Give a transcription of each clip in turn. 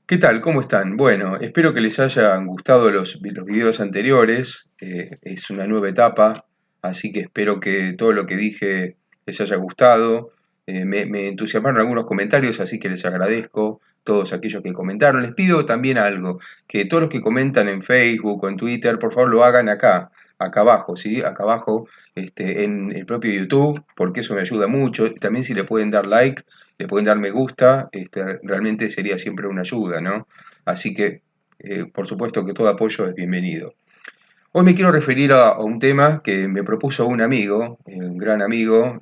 ¿Qué tal? ¿Cómo están? Bueno, espero que les hayan gustado los videos anteriores. Es una nueva etapa, así que espero que todo lo que dije les haya gustado. Me entusiasmaron algunos comentarios, así que les agradezco todos aquellos que comentaron. Les pido también algo, que todos los que comentan en Facebook o en Twitter, por favor lo hagan acá abajo, ¿sí? Acá abajo, en el propio YouTube, porque eso me ayuda mucho. También si le pueden dar like, le pueden dar me gusta, realmente sería siempre una ayuda, ¿no? Así que, por supuesto que todo apoyo es bienvenido. Hoy me quiero referir a un tema que me propuso un amigo, un gran amigo,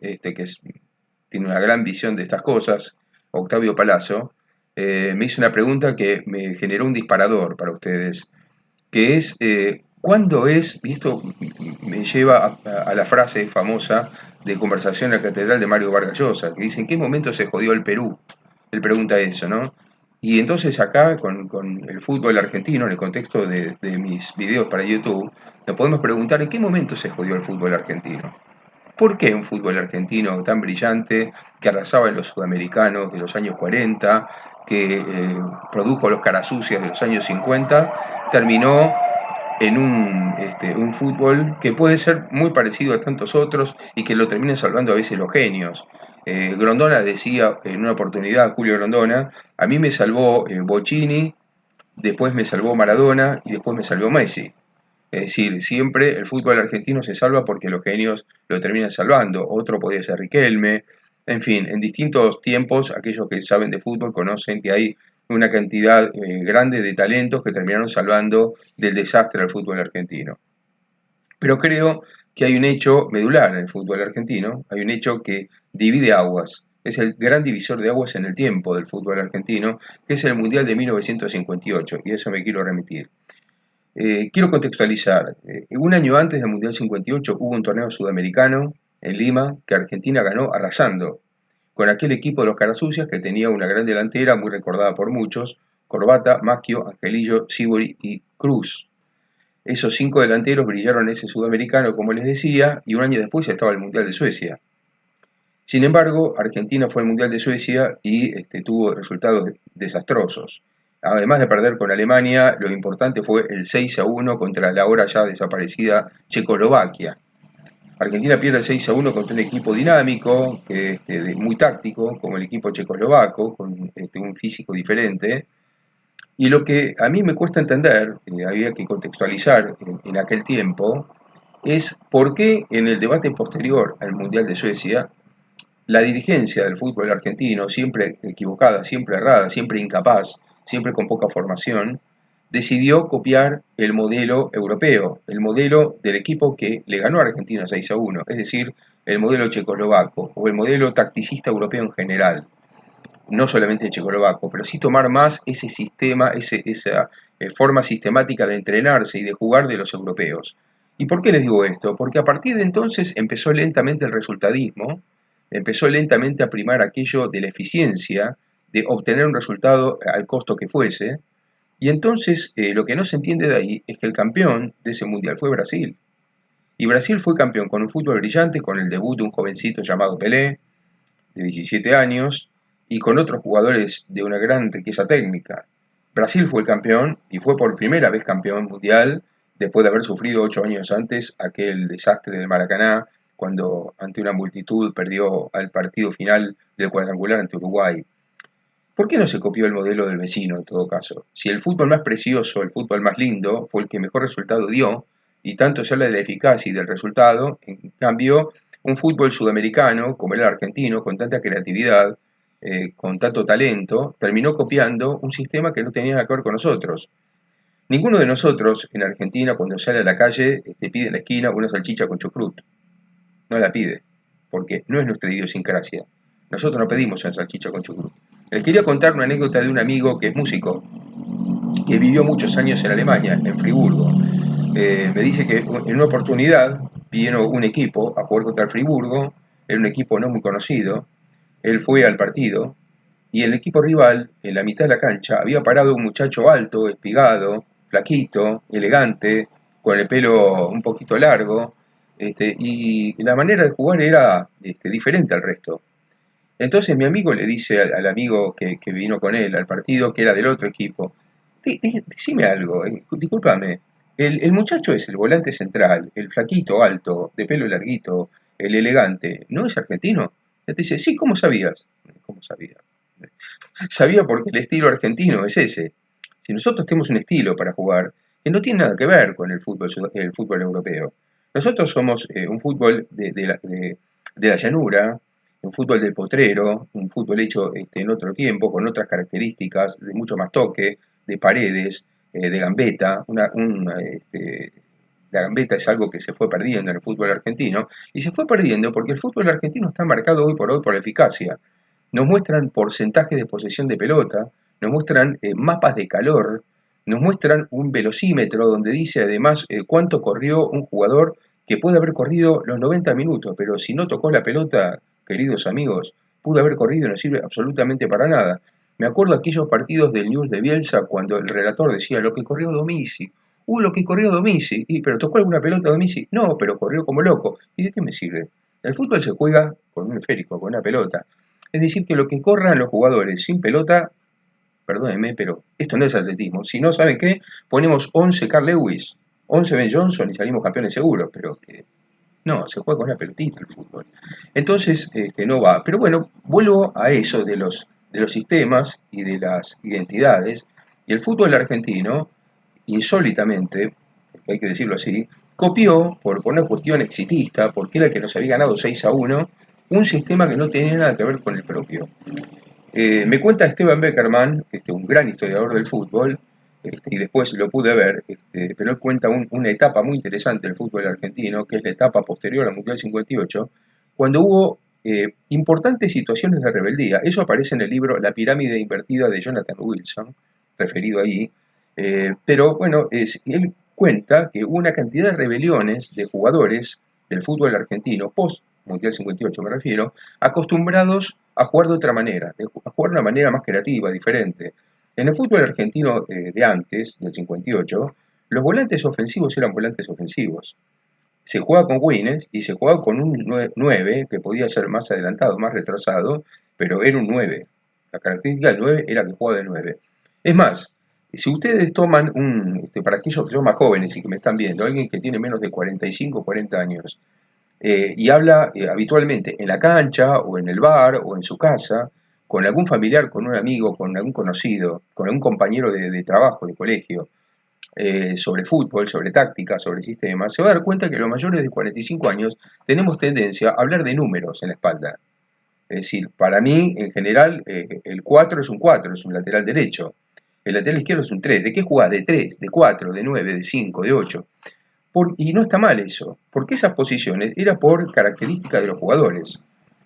tiene una gran visión de estas cosas, Octavio Palazzo. Me hizo una pregunta que me generó un disparador para ustedes, que es, ¿cuándo es, y esto me lleva a la frase famosa de Conversación en la Catedral de Mario Vargas Llosa, que dice, ¿en qué momento se jodió el Perú? Él pregunta eso, ¿no? Y entonces acá, con el fútbol argentino, en el contexto de mis videos para YouTube, nos podemos preguntar en qué momento se jodió el fútbol argentino. ¿Por qué un fútbol argentino tan brillante, que arrasaba en los sudamericanos de los años 40, que produjo los carasucias de los años 50, terminó en un fútbol que puede ser muy parecido a tantos otros y que lo terminan salvando a veces los genios? Grondona decía en una oportunidad, Julio Grondona, a mí me salvó Bocini, después me salvó Maradona y después me salvó Messi. Es decir, siempre el fútbol argentino se salva porque los genios lo terminan salvando. Otro podría ser Riquelme. En fin, en distintos tiempos, aquellos que saben de fútbol conocen que hay una cantidad grande de talentos que terminaron salvando del desastre al fútbol argentino. Pero creo que hay un hecho medular en el fútbol argentino, hay un hecho que divide aguas. Es el gran divisor de aguas en el tiempo del fútbol argentino, que es el Mundial de 1958, y a eso me quiero remitir. Quiero contextualizar. Un año antes del Mundial 58 hubo un torneo sudamericano en Lima que Argentina ganó arrasando con aquel equipo de los Carasucias que tenía una gran delantera muy recordada por muchos: Corbata, Maschio, Angelillo, Sívori y Cruz. Esos cinco delanteros brillaron en ese sudamericano, como les decía, y un año después estaba el Mundial de Suecia. Sin embargo, Argentina fue al Mundial de Suecia y tuvo resultados desastrosos. Además de perder con Alemania, lo importante fue el 6-1 contra la ahora ya desaparecida Checoslovaquia. Argentina pierde 6-1 contra un equipo dinámico, muy táctico, como el equipo checoslovaco, con un físico diferente. Y lo que a mí me cuesta entender, había que contextualizar en aquel tiempo, es por qué en el debate posterior al Mundial de Suecia la dirigencia del fútbol argentino, siempre equivocada, siempre errada, siempre incapaz, siempre con poca formación, decidió copiar el modelo europeo, el modelo del equipo que le ganó a Argentina 6-1, es decir, el modelo checoslovaco o el modelo tacticista europeo en general. No solamente checoslovaco, pero sí tomar más ese sistema, esa forma sistemática de entrenarse y de jugar de los europeos. ¿Y por qué les digo esto? Porque a partir de entonces empezó lentamente el resultadismo, empezó lentamente a primar aquello de la eficiencia, de obtener un resultado al costo que fuese, y entonces lo que no se entiende de ahí es que el campeón de ese mundial fue Brasil. Y Brasil fue campeón con un fútbol brillante, con el debut de un jovencito llamado Pelé, de 17 años, y con otros jugadores de una gran riqueza técnica. Brasil fue el campeón y fue por primera vez campeón mundial después de haber sufrido 8 años antes aquel desastre del Maracaná, cuando ante una multitud perdió al partido final del cuadrangular ante Uruguay. ¿Por qué no se copió el modelo del vecino en todo caso? Si el fútbol más precioso, el fútbol más lindo, fue el que mejor resultado dio, y tanto se habla de la eficacia y del resultado, en cambio, un fútbol sudamericano, como era el argentino, con tanta creatividad, con tanto talento, terminó copiando un sistema que no tenía nada que ver con nosotros. Ninguno de nosotros en Argentina, cuando sale a la calle, pide en la esquina una salchicha con chucrut. No la pide, porque no es nuestra idiosincrasia. Nosotros no pedimos una salchicha con chucrut. Les quería contar una anécdota de un amigo que es músico, que vivió muchos años en Alemania, en Friburgo. Me dice que en una oportunidad vino un equipo a jugar contra el Friburgo, era un equipo no muy conocido, él fue al partido y el equipo rival, en la mitad de la cancha, había parado un muchacho alto, espigado, flaquito, elegante, con el pelo un poquito largo, y la manera de jugar era diferente al resto. Entonces mi amigo le dice al amigo que vino con él al partido, que era del otro equipo, decime algo, discúlpame, el muchacho es el volante central, el flaquito, alto, de pelo larguito, el elegante, ¿no es argentino? Él te dice, sí, ¿cómo sabías? ¿Cómo sabía? Sabía porque el estilo argentino es ese. Si nosotros tenemos un estilo para jugar que no tiene nada que ver con el fútbol europeo. Nosotros somos un fútbol de la llanura, un fútbol del potrero, un fútbol hecho en otro tiempo, con otras características, de mucho más toque, de paredes, de gambeta. La gambeta es algo que se fue perdiendo en el fútbol argentino, y se fue perdiendo porque el fútbol argentino está marcado hoy por la eficacia. Nos muestran porcentajes de posesión de pelota, nos muestran mapas de calor, nos muestran un velocímetro donde dice además cuánto corrió un jugador que puede haber corrido los 90 minutos, pero si no tocó la pelota, queridos amigos, pudo haber corrido y no sirve absolutamente para nada. Me acuerdo aquellos partidos del News de Bielsa cuando el relator decía lo que corrió Domizzi. Lo que corrió Domizzi. ¿Pero tocó alguna pelota Domizzi? No, pero corrió como loco. ¿Y de qué me sirve? El fútbol se juega con un esférico, con una pelota. Es decir, que lo que corran los jugadores sin pelota, perdónenme, pero esto no es atletismo. Si no, ¿saben qué? Ponemos 11 Carl Lewis, 11 Ben Johnson y salimos campeones seguros, pero no, se juega con una pelotita el fútbol. Entonces, no va. Pero bueno, vuelvo a eso de los sistemas y de las identidades. Y el fútbol argentino, insólitamente, porque hay que decirlo así, copió, por una cuestión exitista, porque era el que nos había ganado 6-1, un sistema que no tenía nada que ver con el propio. Me cuenta Esteban Beckerman, un gran historiador del fútbol, y después lo pude ver, pero él cuenta una etapa muy interesante del fútbol argentino, que es la etapa posterior al Mundial 58, cuando hubo importantes situaciones de rebeldía. Eso aparece en el libro La pirámide invertida de Jonathan Wilson, referido ahí, pero bueno, él cuenta que hubo una cantidad de rebeliones de jugadores del fútbol argentino, post Mundial 58 me refiero, acostumbrados a jugar de otra manera, a jugar de una manera más creativa, diferente. En el fútbol argentino de antes, del 58, los volantes ofensivos eran volantes ofensivos. Se jugaba con wings y se jugaba con un 9 que podía ser más adelantado, más retrasado, pero era un 9. La característica del 9 era que jugaba de 9. Es más, si ustedes toman para aquellos que son más jóvenes y que me están viendo, alguien que tiene menos de 45 o 40 años, y habla habitualmente en la cancha o en el bar o en su casa, con algún familiar, con un amigo, con algún conocido, con algún compañero de trabajo, de colegio, sobre fútbol, sobre táctica, sobre sistemas, se va a dar cuenta que los mayores de 45 años tenemos tendencia a hablar de números en la espalda. Es decir, para mí, en general, el 4 es un 4, es un lateral derecho. El lateral izquierdo es un 3. ¿De qué jugás? De 3, de 4, de 9, de 5, de 8. Y no está mal eso, porque esas posiciones era por característica de los jugadores.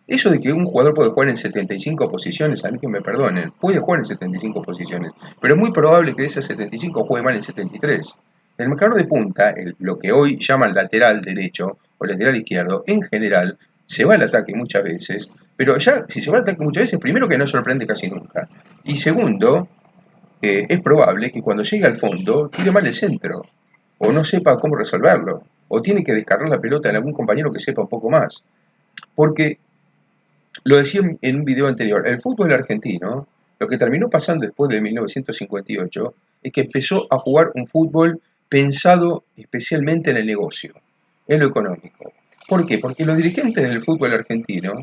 Eso de que un jugador puede jugar en 75 posiciones, a mí que me perdonen, puede jugar en 75 posiciones, pero es muy probable que de esas 75 juegue mal en 73. El marcador de punta, lo que hoy llaman lateral derecho o lateral izquierdo, en general se va al ataque muchas veces, pero ya si se va al ataque muchas veces, primero que no sorprende casi nunca, y segundo, es probable que cuando llegue al fondo tire mal el centro, o no sepa cómo resolverlo, o tiene que descargar la pelota en algún compañero que sepa un poco más. Porque, lo decía en un video anterior, el fútbol argentino, lo que terminó pasando después de 1958, es que empezó a jugar un fútbol pensado especialmente en el negocio, en lo económico. ¿Por qué? Porque los dirigentes del fútbol argentino,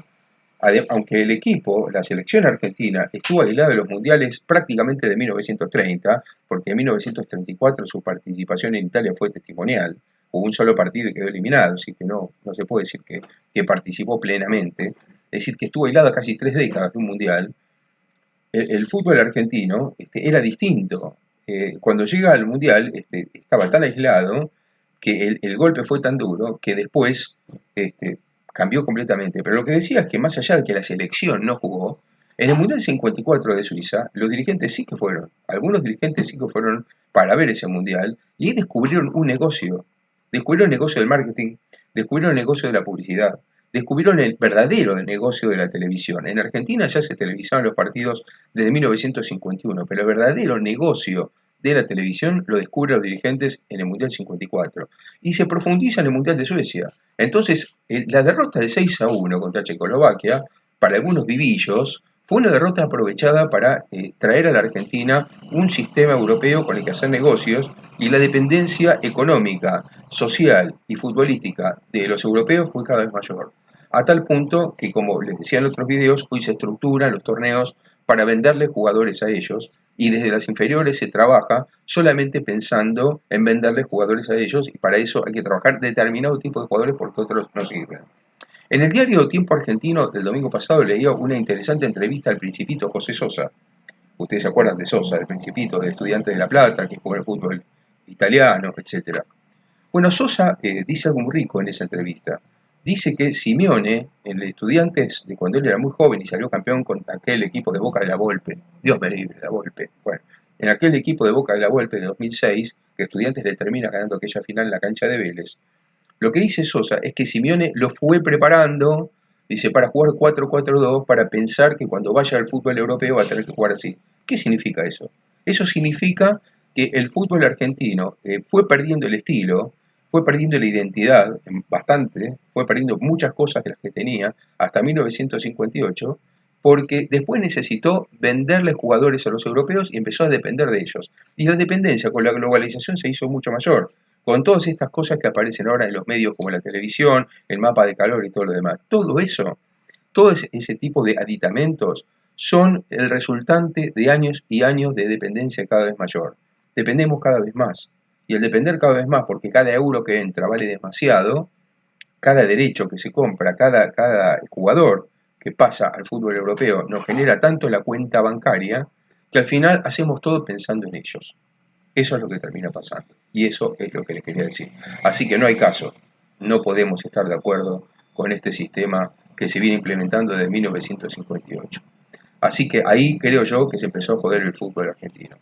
aunque el equipo, la selección argentina, estuvo aislada de los mundiales prácticamente de 1930, porque en 1934 su participación en Italia fue testimonial, hubo un solo partido y quedó eliminado, así que no se puede decir que participó plenamente, es decir, que estuvo aislada casi 3 décadas de un mundial. El fútbol argentino era distinto. Cuando llega al mundial estaba tan aislado que el golpe fue tan duro que después cambió completamente. Pero lo que decía es que más allá de que la selección no jugó, en el Mundial 54 de Suiza, los dirigentes sí que fueron, algunos dirigentes sí que fueron para ver ese Mundial, y ahí descubrieron el negocio del marketing, descubrieron el negocio de la publicidad, descubrieron el verdadero negocio de la televisión. En Argentina ya se televisaban los partidos desde 1951, pero el verdadero negocio de la televisión lo descubren los dirigentes en el Mundial 54 y se profundiza en el Mundial de Suecia. Entonces, la derrota de 6-1 contra Checoslovaquia para algunos vivillos, fue una derrota aprovechada para traer a la Argentina un sistema europeo con el que hacer negocios, y la dependencia económica, social y futbolística de los europeos fue cada vez mayor. A tal punto que, como les decía en otros videos, hoy se estructuran los torneos para venderle jugadores a ellos, y desde las inferiores se trabaja solamente pensando en venderle jugadores a ellos, y para eso hay que trabajar determinado tipo de jugadores porque otros no sirven. En el diario Tiempo Argentino del domingo pasado leía una interesante entrevista al Principito José Sosa. Ustedes se acuerdan de Sosa, del Principito, de Estudiantes de La Plata, que jugó en el fútbol italiano, etc. Bueno, Sosa dice algo muy rico en esa entrevista. Dice que Simeone, en el Estudiantes, de cuando él era muy joven y salió campeón con aquel equipo de Boca de la Volpe, Dios me libre, la Volpe, bueno, en aquel equipo de Boca de la Volpe de 2006, que Estudiantes le termina ganando aquella final en la cancha de Vélez, lo que dice Sosa es que Simeone lo fue preparando, dice, para jugar 4-4-2, para pensar que cuando vaya al fútbol europeo va a tener que jugar así. ¿Qué significa eso? Eso significa que el fútbol argentino fue perdiendo el estilo, fue perdiendo la identidad bastante, fue perdiendo muchas cosas de las que tenía hasta 1958, porque después necesitó venderle jugadores a los europeos y empezó a depender de ellos. Y la dependencia con la globalización se hizo mucho mayor, con todas estas cosas que aparecen ahora en los medios como la televisión, el mapa de calor y todo lo demás. Todo eso, todo ese tipo de aditamentos son el resultante de años y años de dependencia cada vez mayor. Dependemos cada vez más. Y el depender cada vez más, porque cada euro que entra vale demasiado, cada derecho que se compra, cada jugador que pasa al fútbol europeo nos genera tanto la cuenta bancaria que al final hacemos todo pensando en ellos. Eso es lo que termina pasando. Y eso es lo que les quería decir. Así que no hay caso. No podemos estar de acuerdo con este sistema que se viene implementando desde 1958. Así que ahí creo yo que se empezó a joder el fútbol argentino.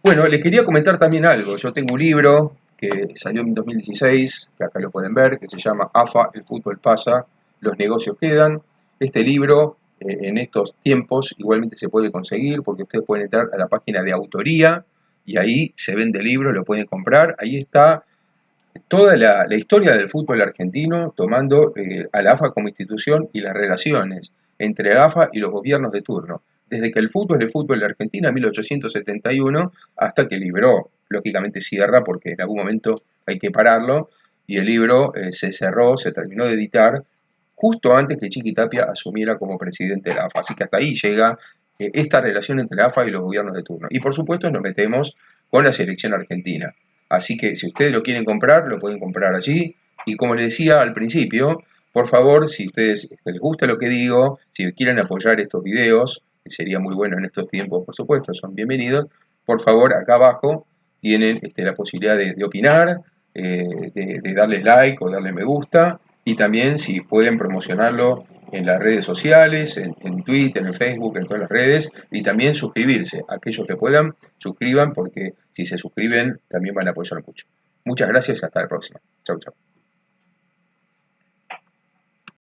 Bueno, les quería comentar también algo. Yo tengo un libro que salió en 2016, que acá lo pueden ver, que se llama AFA, el fútbol pasa, los negocios quedan. Este libro, en estos tiempos, igualmente se puede conseguir porque ustedes pueden entrar a la página de autoría y ahí se vende el libro, lo pueden comprar. Ahí está toda la historia del fútbol argentino, tomando a la AFA como institución y las relaciones entre la AFA y los gobiernos de turno, desde que el fútbol es fútbol de Argentina en 1871 hasta que el libro, lógicamente cierra porque en algún momento hay que pararlo, y el libro se cerró, se terminó de editar justo antes que Chiqui Tapia asumiera como presidente de la AFA. Así que hasta ahí llega esta relación entre la AFA y los gobiernos de turno. Y por supuesto nos metemos con la selección argentina. Así que si ustedes lo quieren comprar, lo pueden comprar allí. Y como les decía al principio, por favor, si a ustedes les gusta lo que digo, si quieren apoyar estos videos, que sería muy bueno en estos tiempos, por supuesto, son bienvenidos. Por favor, acá abajo tienen la posibilidad de opinar, de darle like o darle me gusta. Y también si pueden promocionarlo en las redes sociales, en Twitter, en Facebook, en todas las redes, y también suscribirse. Aquellos que puedan, suscriban, porque si se suscriben también van a apoyar mucho. Muchas gracias, hasta la próxima. Chau, chau.